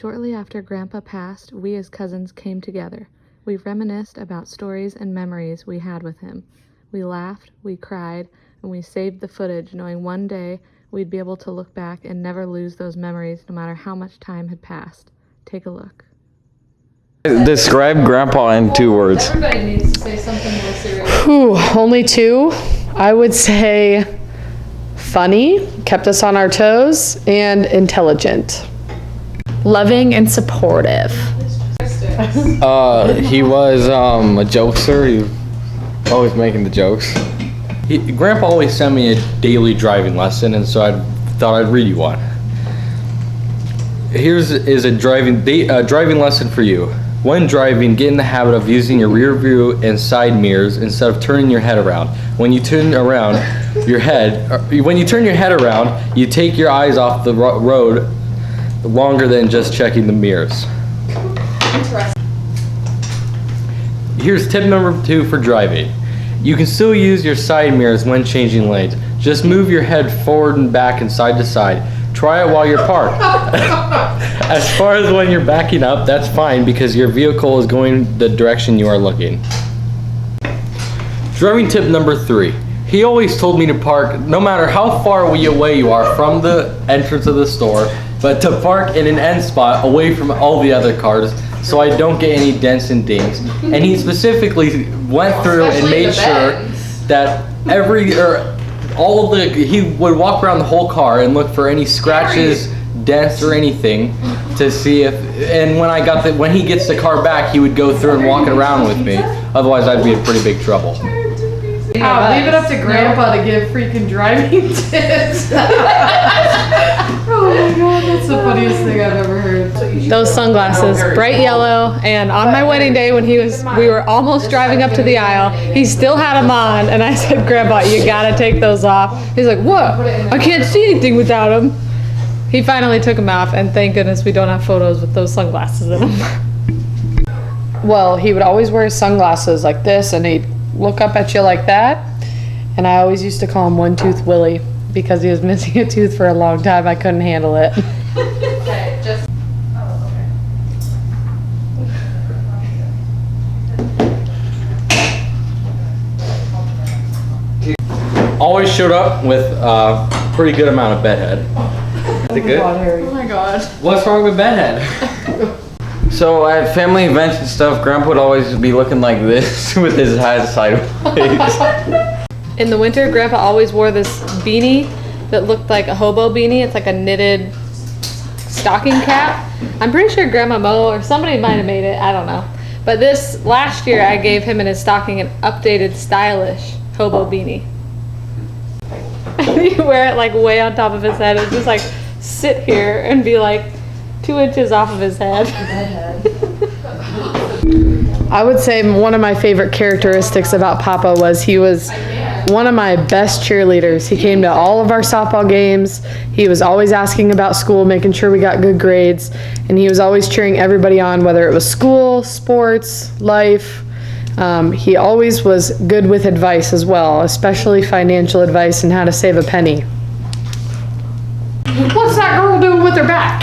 Shortly after Grandpa passed, we as cousins came together. We reminisced about stories and memories we had with him. We laughed, we cried, and we saved the footage, knowing one day we'd be able to look back and never lose those memories, no matter how much time had passed. Take a look. Describe Grandpa in 2 words. Everybody needs to say something more serious. Whew, only 2. I would say funny, kept us on our toes, and intelligent. Loving and supportive. He was a jokester. He was always making the jokes. Grandpa always sent me a daily driving lesson, and so I thought I'd read you one. Here's a driving lesson for you. When driving, get in the habit of using your rear view and side mirrors instead of turning your head around. When you turn your head around, you take your eyes off the road longer than just checking the mirrors. Here's tip number 2 for driving. You can still use your side mirrors when changing lanes. Just move your head forward and back and side to side. Try it while you're parked. As far as when you're backing up, that's fine because your vehicle is going the direction you are looking. Driving tip number 3. He always told me to park no matter how far away you are from the entrance of the store, but to park in an end spot away from all the other cars so I don't get any dents and dings. And he specifically went through and made sure that he would walk around the whole car and look for any scratches, dents, or anything to see if, and when he gets the car back, he would go through and walk it around with me. Otherwise, I'd be in pretty big trouble. Leave it up to Grandpa to give freaking driving tips. Oh my god, that's the funniest thing I've ever heard. Those sunglasses, bright yellow, and on my wedding day when we were almost driving up to the aisle, he still had them on, and I said, Grandpa, you gotta take those off. He's like, what? I can't see anything without them. He finally took them off, and thank goodness we don't have photos with those sunglasses in them. Well, he would always wear his sunglasses like this, and he'd look up at you like that. And I always used to call him One Tooth Willie because he was missing a tooth for a long time. I couldn't handle it. Always showed up with a pretty good amount of bedhead. Is it good? Oh my god. What's wrong with bedhead? So at family events and stuff, Grandpa would always be looking like this with his head sideways. In the winter, Grandpa always wore this beanie that looked like a hobo beanie. It's like a knitted stocking cap. I'm pretty sure Grandma Mo or somebody might have made it. I don't know. But this last year, I gave him and his stocking an updated, stylish hobo beanie. You wear it like way on top of his head and just like sit here and be like 2 inches off of his head. I would say one of my favorite characteristics about Papa was he was one of my best cheerleaders. He came to all of our softball games. He was always asking about school, making sure we got good grades, and he was always cheering everybody on, whether it was school, sports, life. He always was good with advice as well, especially financial advice and how to save a penny. What's that girl doing with her back?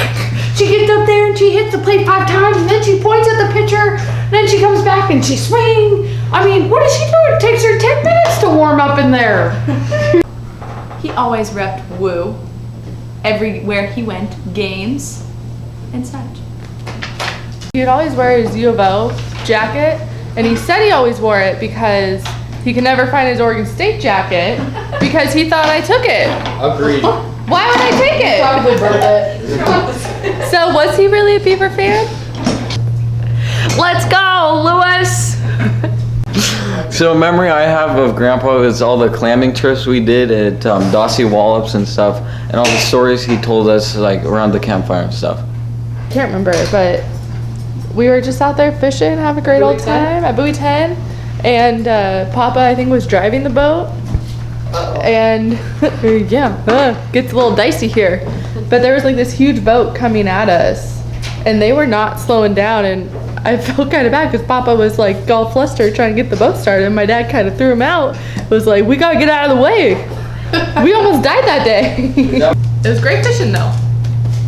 She gets up there and she hits the plate 5 times, and then she points at the pitcher, and then she comes back and she swings. I mean, what does she do? It takes her 10 minutes to warm up in there. He always repped Woo everywhere he went, games and such. He'd always wear his U of O jacket, and he said he always wore it because he could never find his Oregon State jacket because he thought I took it. Agreed. Why would I take it? Probably burned it. So was he really a Beaver fan? Let's go, Lewis! So a memory I have of Grandpa is all the clamming trips we did at Dossie Wallops and stuff, and all the stories he told us like around the campfire and stuff. Can't remember, but we were just out there fishing, having a great old time at Buoy 10, and Papa, I think, was driving the boat. And gets a little dicey here, but there was like this huge boat coming at us, and they were not slowing down, and I felt kind of bad because Papa was like all flustered trying to get the boat started, and my dad kind of threw him out. Was like, we gotta get out of the way. We almost died that day. It was great fishing though.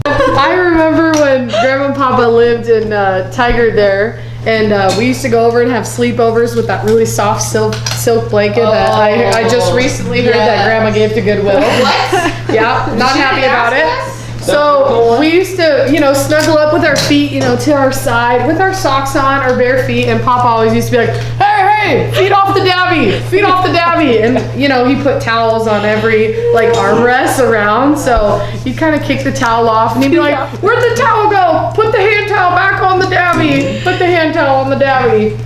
I remember when Grandma and Papa Papa lived in Tigard there, and we used to go over and have sleepovers with that really soft silk blanket that I just recently heard that Grandma gave to Goodwill. What? Yeah, not happy about it. So we used to, snuggle up with our feet, to our side, with our socks on, our bare feet, and Papa always used to be like, hey, feet off the dabby, feet off the dabby. And, he put towels on every, armrest around, so he'd kind of kick the towel off, and he'd be like, where'd the towel go? Put the hand towel back on the dabby. Put the hand towel on the dabby.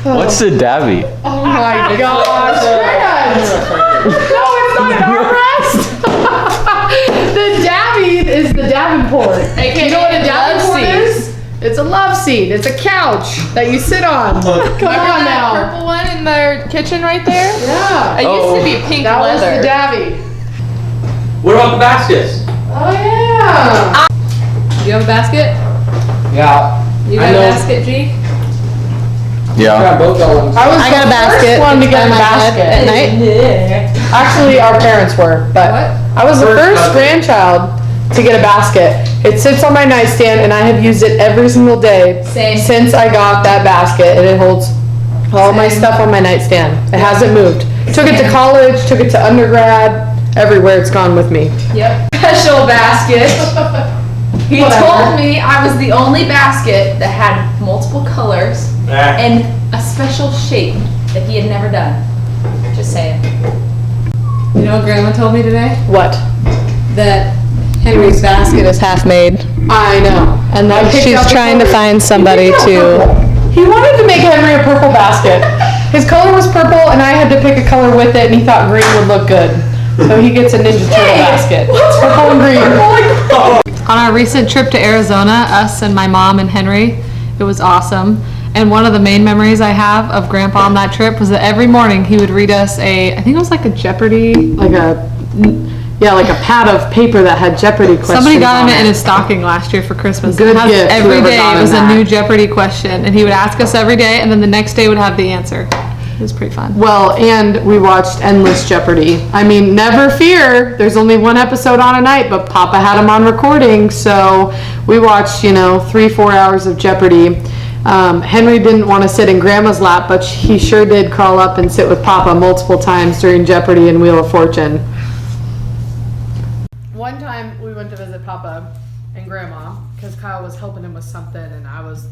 What's the dabby? Oh my gosh. No, it's not an armrest. The dabby is the Davenport. You know what a Davenport is? It's a love seat. It's a couch that you sit on. Come on now. Purple one in their kitchen right there? Yeah. It used to be pink That was leather. the dabby. What about the baskets? Oh yeah. You have a basket? Yeah. You got a basket, G? Yeah. Both of I got a basket. One to get a basket at night. Actually, our parents were, but I was the first grandchild to get a basket. It sits on my nightstand, and I have used it every single day since I got that basket, and it holds all my stuff on my nightstand. It hasn't moved. Took it to college, took it to undergrad, everywhere it's gone with me. Yep. Special basket. He told me I was the only basket that had multiple colors and a special shape that he had never done. Just saying. You know what Grandma told me today? What? That Henry's basket is half made. I know. And I that picked she's out the trying to color. find somebody to. He wanted to make Henry a purple basket. His color was purple, and I had to pick a color with it, and he thought green would look good. So he gets a Ninja Turtle basket. Purple and green. On our recent trip to Arizona, us and my mom and Henry, it was awesome. And one of the main memories I have of Grandpa on that trip was that every morning he would read us I think it was like a Jeopardy. Like a pad of paper that had Jeopardy questions. Somebody got him on it in it. his stocking last year for Christmas. Good It has- gift, Every whoever day got it him was a that. new Jeopardy question, and he would ask us every day, and then the next day would have the answer. It was pretty fun. Well, and we watched Endless Jeopardy. I mean, never fear, there's only one episode on a night, but Papa had them on recording, so we watched, 3-4 hours of Jeopardy. Henry didn't want to sit in Grandma's lap, but he sure did crawl up and sit with Papa multiple times during Jeopardy and Wheel of Fortune. One time we went to visit Papa and Grandma because Kyle was helping him with something, and I was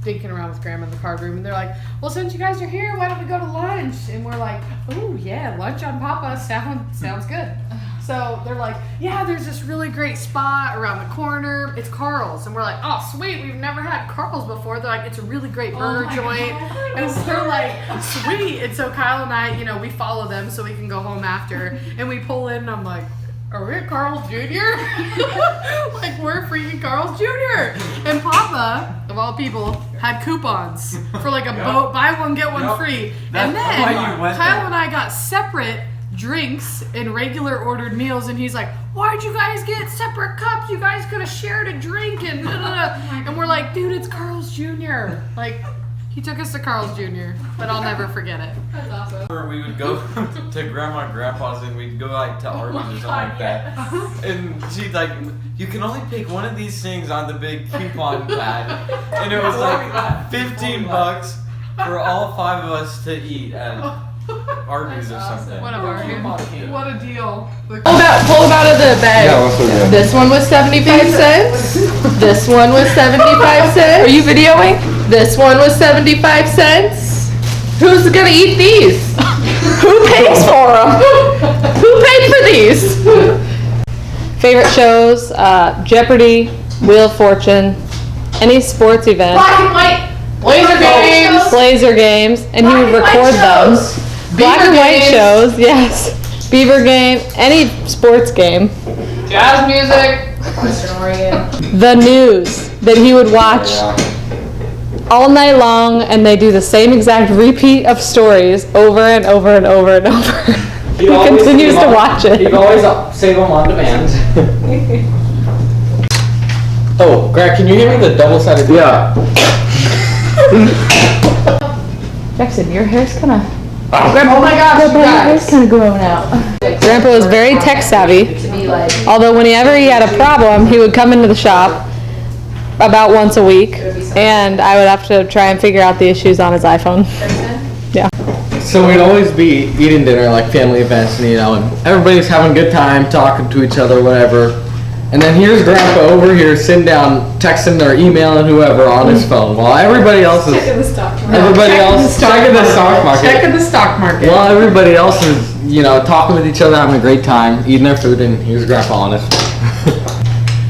dinking around with Grandma in the card room, and they're like, well, since you guys are here, why don't we go to lunch? And we're like, oh yeah, lunch on Papa sounds good. So they're like, yeah, there's this really great spot around the corner. It's Carl's. And we're like, oh, sweet. We've never had Carl's before. They're like, it's a really great burger joint. And so they're like, sweet. And so Kyle and I, we follow them so we can go home after. And we pull in, and I'm like, are we at Carl's Jr.? Like, we're freaking Carl's Jr. And Papa, of all people, had coupons for like a boat, buy one, get one free. And then Kyle and I got separate drinks and regular ordered meals, and he's like, why'd you guys get separate cups? You guys could have shared a drink and and we're like, dude, it's Carl's Jr. Like, he took us to Carl's Jr., but I'll never forget it. That's awesome. We would go to Grandma and Grandpa's, and we'd go to Arby's or something like that. And she'd like, you can only pick one of these things on the big coupon pad, and it was like $15 for all 5 of us to eat at Arby's or something. What a deal. Pull them out of the bag. Yeah, what's good? This one was 75 cents. This one was 75 cents. Are you videoing? This one was 75 cents. Who's gonna eat these? Who pays for them? Who paid for these? Favorite shows, Jeopardy, Wheel of Fortune, any sports event, Black and white. Blazer games, and he would record them. Black and white shows, yes. Beaver game, any sports game. Jazz music. The news that he would watch all night long, and they do the same exact repeat of stories over and over and over and over. He continues to watch it. You can always save them on demand. Oh, Greg, can you hear me? The double-sided. Yeah. Jackson, your hair's kind of. Oh my gosh, you Your hair's guys. kind of growing out. Grandpa was very tech savvy. Although whenever he had a problem, he would come into the shop, about once a week, and I would have to try and figure out the issues on his iPhone. Yeah. So we'd always be eating dinner, like family events, and and everybody's having a good time, talking to each other, whatever. And then here's Grandpa over here sitting down, texting or emailing whoever on his phone, while everybody else is checking the stock market. Checking the stock market. While everybody else is, talking with each other, having a great time, eating their food, and here's Grandpa on his phone.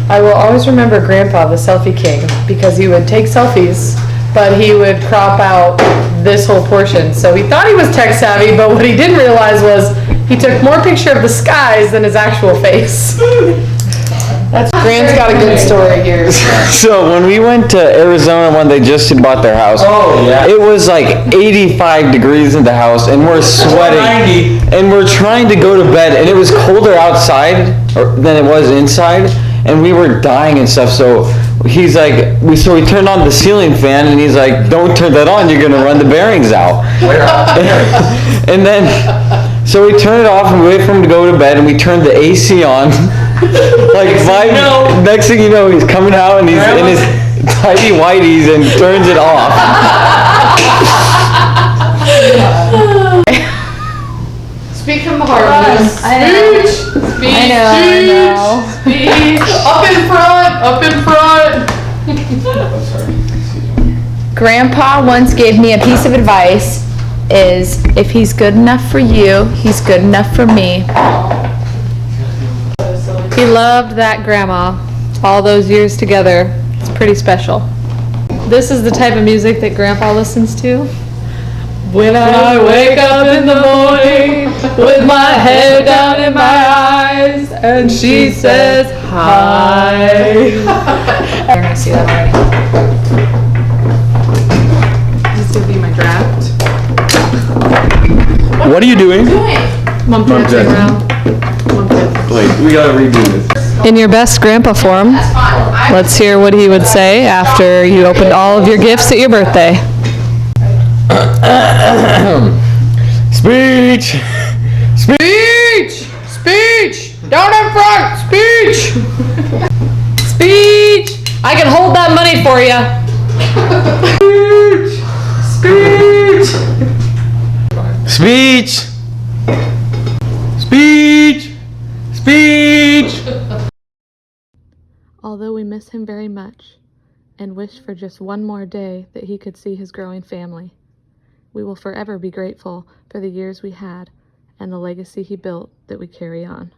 I will always remember Grandpa, the selfie king, because he would take selfies, but he would crop out this whole portion. So he thought he was tech savvy, but what he didn't realize was he took more picture of the skies than his actual face. Grant's got a good story here. So when we went to Arizona when they just had bought their house, it was like 85 degrees in the house, and we're sweating, and we're trying to go to bed, and it was colder outside than it was inside, and we were dying and stuff. So he's like, we turned on the ceiling fan, and he's like, "Don't turn that on, you're gonna run the bearings out." And then, so we turned it off, and we wait for him to go to bed, and we turned the AC on. Next thing you know, he's coming out and he's in his tidy whities and turns it off. Speak from the heart. Speech. I know. Speech. Up in front. Grandpa once gave me a piece of advice is if he's good enough for you, he's good enough for me. He loved that grandma. All those years together. It's pretty special. This is the type of music that Grandpa listens to. When I wake up in the morning with my head down in my eyes and she says hi. You're gonna see that already. This will be my draft. What are you doing? Mom, dancing around. Wait, we gotta redo this. In your best grandpa form, let's hear what he would say after you opened all of your gifts at your birthday. Speech! Speech! Speech! Down in front! Speech! Speech! I can hold that money for you. Speech! Speech! Speech! Although we miss him very much and wish for just one more day that he could see his growing family, we will forever be grateful for the years we had and the legacy he built that we carry on.